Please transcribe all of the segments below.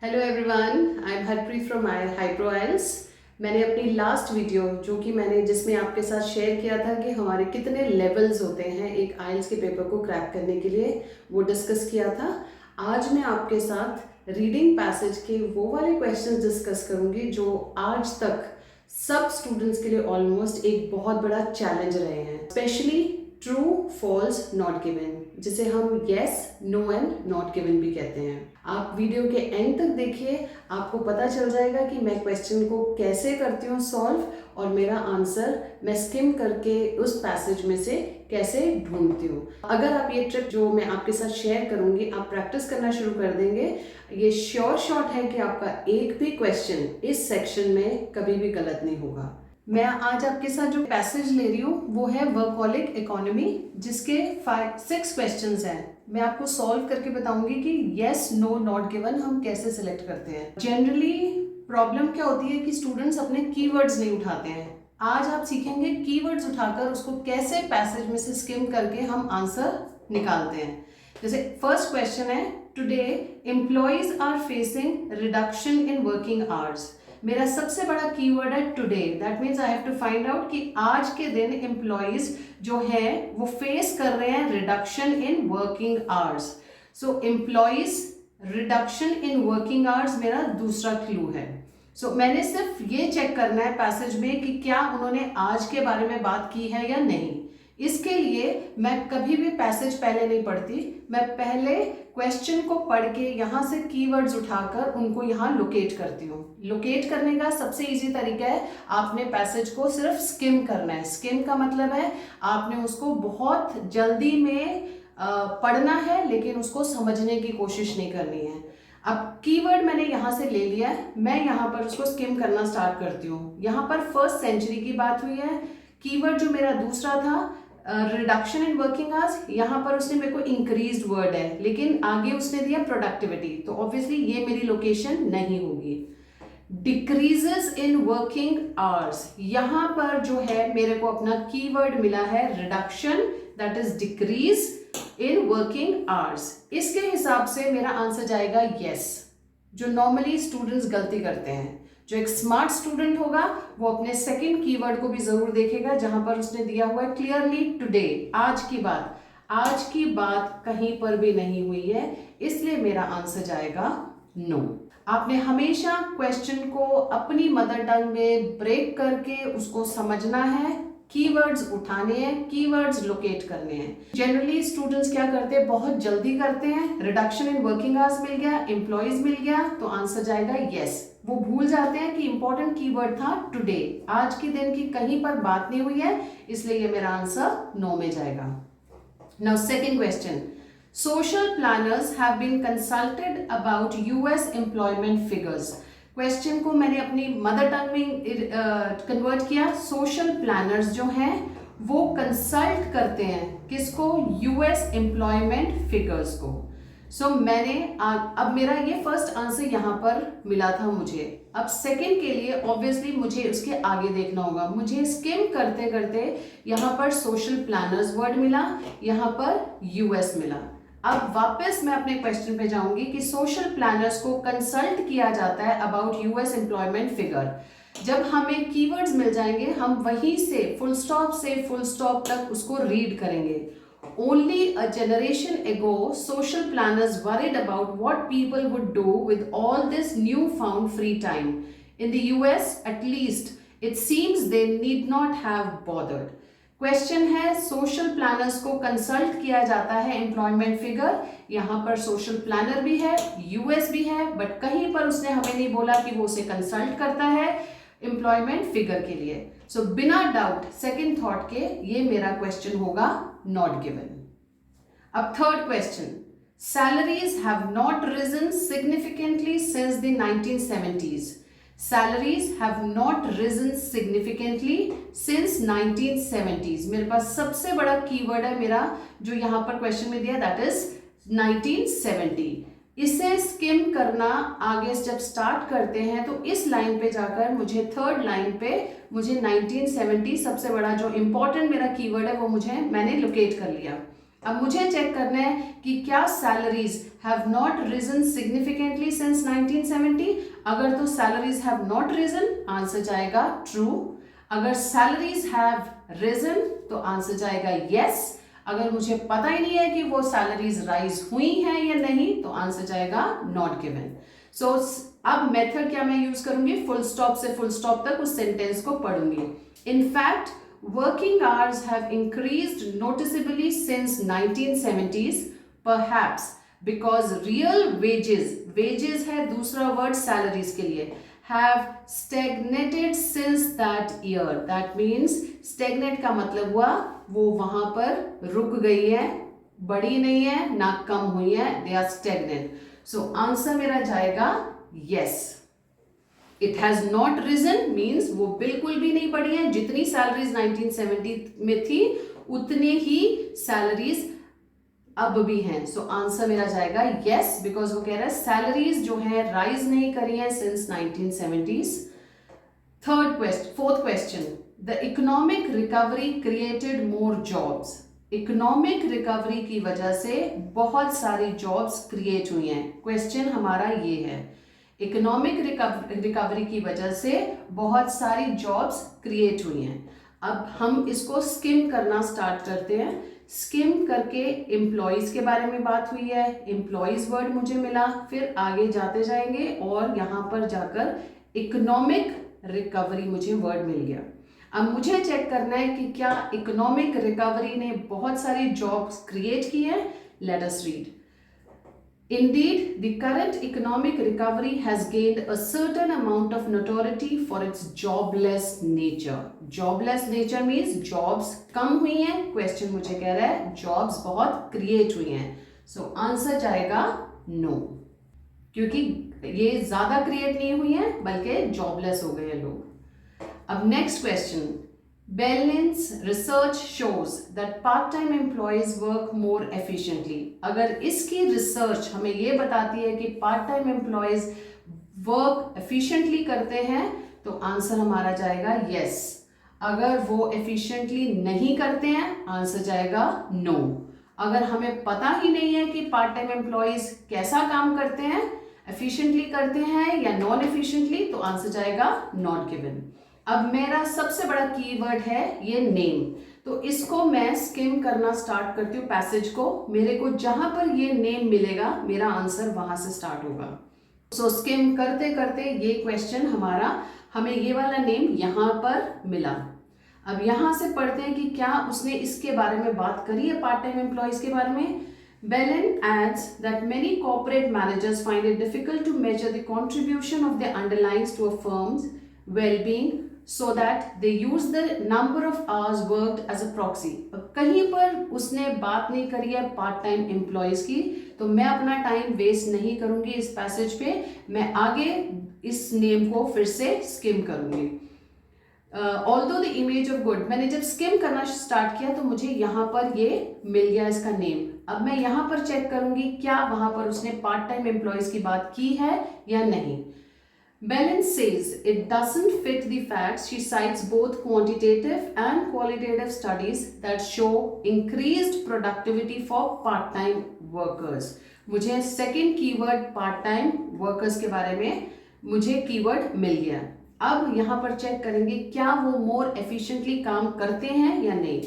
Hello everyone, I am Harpreet from Hypro Isles. मैंने अपनी last video जिसमें आपके साथ शेयर किया था कि हमारे कितने लेवल्स होते हैं एक आइल्स के पेपर को क्रैक करने के लिए, वो डिस्कस किया था। आज मैं आपके साथ रीडिंग पैसेज के वो वाले क्वेश्चंस डिस्कस करूंगी जो आज तक सब स्टूडेंट्स के लिए ऑलमोस्ट एक बहुत बड़ा चैलेंज रहे हैं, specially true false not given, जिसे हम yes no and not given भी कहते हैं। आप वीडियो के एंड तक देखिए, आपको पता चल जाएगा कि मैं क्वेश्चन को कैसे करती हूँ सॉल्व और मेरा आंसर मैं स्किम करके उस पैसेज में से कैसे ढूंढती हूँ। अगर आप ये ट्रिक जो मैं आपके साथ शेयर करूंगी आप प्रैक्टिस करना शुरू कर देंगे, ये श्योर शॉट है कि आपका एक भी क्वेश्चन इस सेक्शन में कभी भी गलत नहीं होगा। मैं आज आपके साथ जो पैसेज ले रही हूँ वो है वर्कहॉलिक इकोनॉमी, जिसके 6 क्वेश्चंस हैं। मैं आपको सॉल्व करके बताऊंगी कि येस नो नॉट गिवन हम कैसे सिलेक्ट करते हैं। जनरली प्रॉब्लम क्या होती है कि स्टूडेंट्स अपने कीवर्ड्स नहीं उठाते हैं। आज आप सीखेंगे कीवर्ड्स उठाकर उसको कैसे पैसेज में से स्किम करके हम आंसर निकालते हैं। जैसे फर्स्ट क्वेश्चन है, today employees are facing reduction in working hours. मेरा सबसे बड़ा कीवर्ड है today, that means I have to find out कि आज के दिन एम्प्लॉइज जो है वो फेस कर रहे हैं reduction in working hours. So employees reduction in working hours मेरा दूसरा क्लू है। सो मैंने सिर्फ ये चेक करना है पैसेज में कि क्या उन्होंने आज के बारे में बात की है या नहीं। इसके लिए मैं कभी भी पैसेज पहले नहीं पढ़ती, मैं पहले क्वेश्चन को पढ़ के यहाँ से कीवर्ड्स उठाकर उनको यहाँ लोकेट करती हूँ। लोकेट करने का सबसे इजी तरीका है, आपने पैसेज को सिर्फ स्किम करना है। स्किम का मतलब है आपने उसको बहुत जल्दी में पढ़ना है, लेकिन उसको समझने की कोशिश नहीं करनी है। अब कीवर्ड मैंने यहाँ से ले लिया है, मैं यहाँ पर उसको स्किम करना स्टार्ट करती हूँ। यहाँ पर फर्स्ट सेंचुरी की बात हुई है। कीवर्ड जो मेरा दूसरा था रिडक्शन इन वर्किंग आवर्स, यहाँ पर उसने मेरे को इंक्रीज्ड वर्ड है, लेकिन आगे उसने दिया प्रोडक्टिविटी, तो ऑब्वियसली ये मेरी लोकेशन नहीं होगी। डिक्रीजेस इन वर्किंग आवर्स, यहाँ पर जो है मेरे को अपना कीवर्ड मिला है reduction, that is decrease in working hours. इसके हिसाब से मेरा आंसर जाएगा यस, जो नॉर्मली स्टूडेंट्स गलती करते हैं। जो एक स्मार्ट स्टूडेंट होगा वो अपने सेकंड कीवर्ड को भी जरूर देखेगा, जहां पर उसने दिया हुआ है क्लियरली टुडे, आज की बात। आज की बात कहीं पर भी नहीं हुई है, इसलिए मेरा आंसर जाएगा नो। आपने हमेशा क्वेश्चन को अपनी मदर टंग में ब्रेक करके उसको समझना है, कीवर्ड्स उठाने हैं, कीवर्ड्स लोकेट करने हैं। जनरली स्टूडेंट्स क्या करते हैं, बहुत जल्दी करते हैं। रिडक्शन इन वर्किंग आवर्स मिल गया, एम्प्लॉइज मिल गया, तो आंसर जाएगा यस। वो भूल जाते हैं कि इंपॉर्टेंट कीवर्ड था टुडे, आज के दिन की कहीं पर बात नहीं हुई है, इसलिए ये मेरा आंसर नो में जाएगा। Now second question, social planners have been consulted about US employment figures. Question को मैंने अपनी मदर टंग में कन्वर्ट किया। सोशल प्लानर्स जो हैं वो कंसल्ट करते हैं किसको, यूएस एम्प्लॉयमेंट फिगर्स को। सो मैंने अब मेरा ये फर्स्ट आंसर यहाँ पर मिला था मुझे। अब सेकंड के लिए ऑब्वियसली मुझे उसके आगे देखना होगा। मुझे स्किम करते करते यहाँ पर सोशल प्लानर्स वर्ड मिला, यहाँ पर यूएस मिला। अब वापस मैं अपने क्वेश्चन पे जाऊंगी कि सोशल प्लानर्स को कंसल्ट किया जाता है अबाउट यूएस एम्प्लॉयमेंट फिगर। जब हमें कीवर्ड्स मिल जाएंगे हम वहीं से फुल स्टॉप तक उसको रीड करेंगे। Only a generation ago, social planners worried about what people would do with all this newfound free time. In the US, at least, it seems they need not have bothered. Question है, social planners को consult किया जाता है employment figure. यहाँ पर social planner भी है, US भी है, बट कहीं पर उसने हमें नहीं बोला कि वो उसे कंसल्ट करता है एम्प्लॉयमेंट फिगर के लिए। सो बिना डाउट सेकंड थॉट के ये मेरा क्वेश्चन होगा नॉट गिवन। अब third question, salaries have not risen significantly since the 1970s। Salaries have not risen significantly since 1970s। मेरे पास सबसे बड़ा कीवर्ड है मेरा जो यहाँ पर क्वेश्चन में दिया, दैट इज 1970। इसे स्किम करना आगे जब स्टार्ट करते हैं तो इस लाइन पे जाकर मुझे थर्ड लाइन पे मुझे 1970 सबसे बड़ा जो इंपॉर्टेंट मेरा कीवर्ड है वो मैंने लोकेट कर लिया। अब मुझे चेक करना है कि क्या salaries have not risen significantly since 1970। अगर तो salaries have not risen, answer जाएगा ट्रू। अगर सैलरीज हैव रिजन तो आंसर जाएगा यस। अगर मुझे पता ही नहीं है कि वो सैलरीज राइज हुई हैं या नहीं तो आंसर जाएगा नॉट गिवन। सो अब मेथड क्या मैं यूज करूंगी, फुल स्टॉप से फुल स्टॉप तक उस सेंटेंस को पढ़ूंगी। In fact working hours have increased noticeably since 1970s, perhaps because real wages है दूसरा word salaries के लिए, have stagnated since that year. That means stagnate का मतलब हुआ वो वहां पर रुक गई है, बढ़ी नहीं है ना कम हुई है, they are stagnant. So answer मेरा जाएगा yes. It has not risen means वो बिल्कुल भी नहीं बढ़ी है, जितनी सैलरीज 1970 में थी उतने ही सैलरीज अब भी हैं। सो आंसर मेरा जाएगा यस, बिकॉज वो कह रहा है सैलरीज जो है राइज नहीं करी है since 1970s। Fourth question, the economic recovery created more jobs. Economic recovery की वजह से बहुत सारी जॉब्स क्रिएट हुई हैं। क्वेश्चन हमारा ये है, इकोनॉमिक रिकवरी की वजह से बहुत सारी जॉब्स क्रिएट हुई हैं। अब हम इसको स्किम करना स्टार्ट करते हैं। स्किम करके एम्प्लॉयज के बारे में बात हुई है, एम्प्लॉयज वर्ड मुझे मिला, फिर आगे जाते जाएंगे और यहाँ पर जाकर इकोनॉमिक रिकवरी मुझे वर्ड मिल गया। अब मुझे चेक करना है कि क्या इकोनॉमिक रिकवरी ने बहुत सारी जॉब्स क्रिएट की हैं। Let us read. Indeed, the current economic recovery has gained a certain amount of notoriety for its jobless nature. Jobless nature means jobs कम हुई हैं। Question मुझे कह रहा है jobs बहुत create हुई हैं। So answer जाएगा no, क्योंकि ये ज़्यादा create नहीं हुई हैं बल्कि jobless हो गए हैं लोग। अब next question. Berlin's research shows that part-time employees work more efficiently. अगर इसकी रिसर्च हमें ये बताती है कि part-time employees work efficiently करते हैं तो आंसर हमारा जाएगा yes. अगर वो efficiently नहीं करते हैं आंसर जाएगा no. अगर हमें पता ही नहीं है कि part-time employees कैसा काम करते हैं, efficiently करते हैं या non efficiently, तो आंसर जाएगा not given. अब मेरा सबसे बड़ा कीवर्ड है ये नेम, तो इसको मैं स्किम करना स्टार्ट करती हूँ पैसेज को। मेरे को जहां पर ये नेम मिलेगा मेरा आंसर वहां से स्टार्ट होगा। सो स्किम करते करते ये क्वेश्चन हमारा, हमें ये वाला नेम यहाँ पर मिला। अब यहाँ से पढ़ते हैं कि क्या उसने इसके बारे में बात करी है पार्ट टाइम एम्प्लॉयज के बारे में। Bellin adds that many corporate managers find it difficult to measure the contribution of their underlings to a firm's well-being, so that they use the number of hours worked as a proxy. कहीं पर उसने बात नहीं करी है part time employees की, तो मैं अपना टाइम वेस्ट नहीं करूंगी इस पैसेज पे, मैं आगे इस नेम को फिर से स्किम करूंगी। Although the image of good, मैंने जब स्किम करना स्टार्ट किया तो मुझे यहाँ पर ये मिल गया इसका नेम। अब मैं यहाँ पर चेक करूंगी क्या वहां पर उसने पार्ट टाइम एम्प्लॉयज की बात की है या नहीं। Bellin says it doesn't fit the facts. She cites both quantitative and qualitative studies that show increased productivity for part-time workers. मुझे second keyword part-time workers के बारे में मुझे keyword मिल गया। अब यहाँ पर चेक करेंगे क्या वो more efficiently काम करते हैं या नहीं।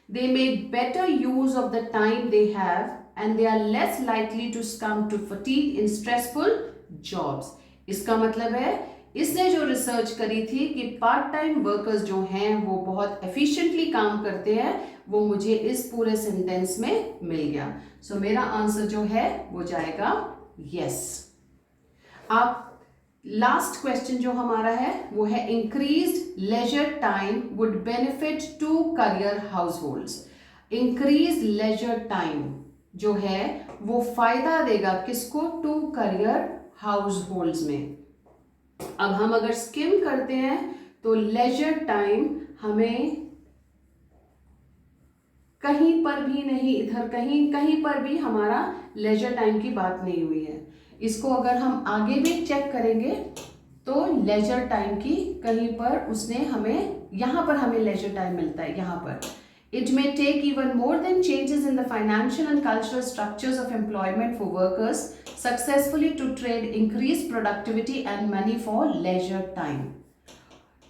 They make better use of the time they have and they are less likely to succumb to fatigue in stressful jobs. इसका मतलब है इसने जो रिसर्च करी थी कि पार्ट टाइम वर्कर्स जो हैं वो बहुत एफिशिएंटली काम करते हैं, वो मुझे इस पूरे सेंटेंस में मिल गया। सो मेरा आंसर जो है वो जाएगा यस। अब लास्ट क्वेश्चन जो हमारा है वो है increased leisure time would benefit two career households. Increased leisure time जो है वो फायदा देगा किसको, टू करियर हाउसहोल्ड्स में। अब हम अगर स्किम करते हैं तो लेजर टाइम हमें कहीं पर भी नहीं, इधर कहीं पर भी हमारा लेजर टाइम की बात नहीं हुई है। इसको अगर हम आगे भी चेक करेंगे तो लेजर टाइम की कहीं पर उसने हमें, यहाँ पर हमें लेजर टाइम मिलता है, यहाँ पर It may take even more than changes in the financial and cultural structures of employment for workers successfully to trade increased productivity and money for leisure time.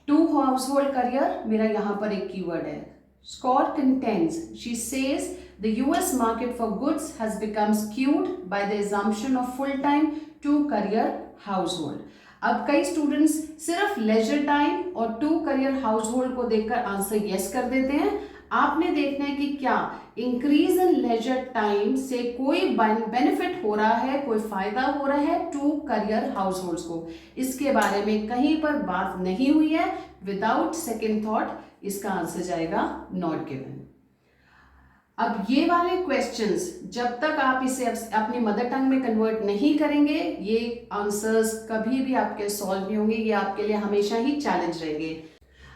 To household career, मेरा यहाँ पर एक keyword है. Scott contends, she says, the US market for goods has become skewed by the assumption of full-time to career household. अब कई students सिर्फ leisure time और to career household को देखकर आंसर यस कर देते हैं. आपने देखना है कि क्या इंक्रीज इन लेजर टाइम से कोई बेनिफिट हो रहा है, कोई फायदा हो रहा है टू करियर हाउसहोल्ड्स को. इसके बारे में कहीं पर बात नहीं हुई है. विदाउट सेकेंड थॉट इसका आंसर जाएगा नॉट गिवन. अब ये वाले क्वेश्चंस जब तक आप इसे अपनी मदर टंग में कन्वर्ट नहीं करेंगे, ये आंसर्स कभी भी आपके सॉल्व नहीं होंगे. ये आपके लिए हमेशा ही चैलेंज रहेंगे.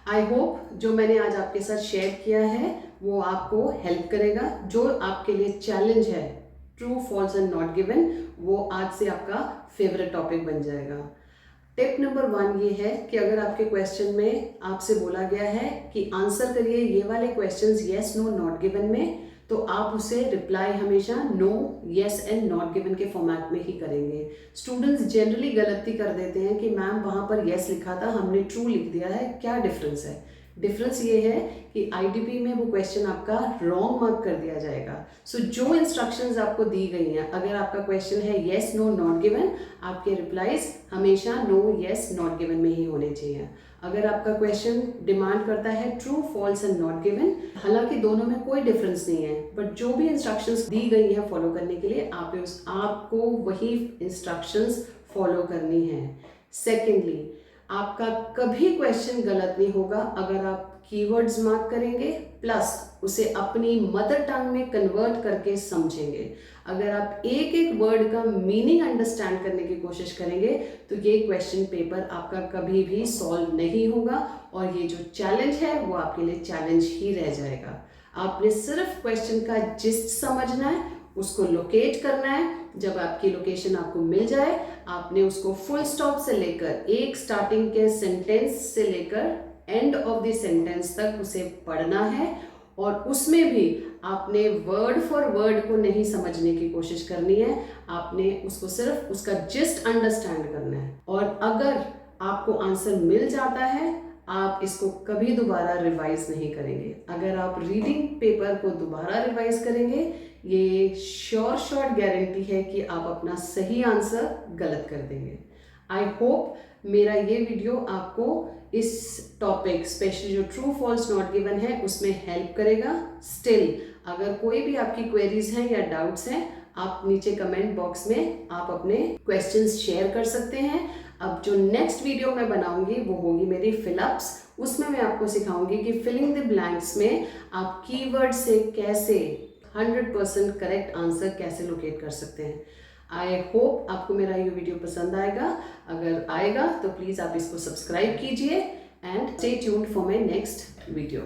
आई होप जो मैंने आज आपके साथ शेयर किया है वो आपको हेल्प करेगा. जो आपके लिए चैलेंज है true, false and not given, वो आज से आपका फेवरेट टॉपिक बन जाएगा. टिप नंबर 1 ये है कि अगर आपके क्वेश्चन में आपसे बोला गया है कि आंसर करिए ये वाले questions yes no not given में, तो आप उसे रिप्लाई हमेशा no, yes and not given के फॉर्मेट में ही करेंगे. स्टूडेंट्स जनरली गलती कर देते हैं कि मैम वहाँ पर येस लिखा था, हमने ट्रू लिख दिया है, क्या डिफरेंस है. डिफरेंस ये है कि आईडीपी में वो क्वेश्चन आपका रॉन्ग मार्क कर दिया जाएगा. सो जो इंस्ट्रक्शंस आपको दी गई हैं, अगर आपका क्वेश्चन है येस नो नॉट गिवन, आपके रिप्लाईज हमेशा नो, येस, नॉट गिवन में ही होने चाहिए. अगर आपका क्वेश्चन डिमांड करता है true, false and not given, हालांकि दोनों में कोई डिफरेंस नहीं है, बट जो भी इंस्ट्रक्शंस दी गई है फॉलो करने के लिए आपको वही इंस्ट्रक्शंस फॉलो करनी है. सेकेंडली, आपका कभी क्वेश्चन गलत नहीं होगा अगर आप कीवर्ड्स मार्क करेंगे प्लस उसे अपनी मदर टंग में कन्वर्ट करके समझेंगे. अगर आप एक एक वर्ड का मीनिंग अंडरस्टैंड करने की कोशिश करेंगे तो ये क्वेश्चन पेपर आपका कभी भी सॉल्व नहीं होगा और ये जो चैलेंज है वो आपके लिए चैलेंज ही रह जाएगा. आपने सिर्फ क्वेश्चन का जिस्ट समझना है, उसको लोकेट करना है. जब आपकी लोकेशन आपको मिल जाए, आपने उसको फुल स्टॉप से लेकर एक स्टार्टिंग के सेंटेंस से लेकर एंड ऑफ द सेंटेंस तक उसे पढ़ना है और उसमें भी आपने वर्ड फॉर वर्ड को नहीं समझने की कोशिश करनी है. आपने उसको सिर्फ उसका जिस्ट अंडरस्टैंड करना है. और अगर आपको आंसर मिल जाता है, आप इसको कभी दोबारा रिवाइज नहीं करेंगे. अगर आप रीडिंग पेपर को दोबारा रिवाइज करेंगे, ये श्योर गारंटी है कि आप अपना सही आंसर गलत कर देंगे. आई होप मेरा ये वीडियो आपको इस टॉपिक, स्पेशली जो ट्रू फॉल्स नॉट गिवन है, उसमें हेल्प करेगा. स्टिल अगर कोई भी आपकी क्वेरीज हैं या डाउट्स हैं, आप नीचे कमेंट बॉक्स में आप अपने क्वेश्चंस शेयर कर सकते हैं. अब जो नेक्स्ट वीडियो मैं बनाऊंगी वो होगी मेरी फिलअप्स. उसमें मैं आपको सिखाऊंगी कि फिलिंग द ब्लैंक्स में आप कीवर्ड से कैसे 100% करेक्ट आंसर कैसे लोकेट कर सकते हैं. आई होप आपको मेरा ये वीडियो पसंद आएगा. अगर आएगा तो प्लीज़ आप इसको सब्सक्राइब कीजिए and stay tuned for my next video.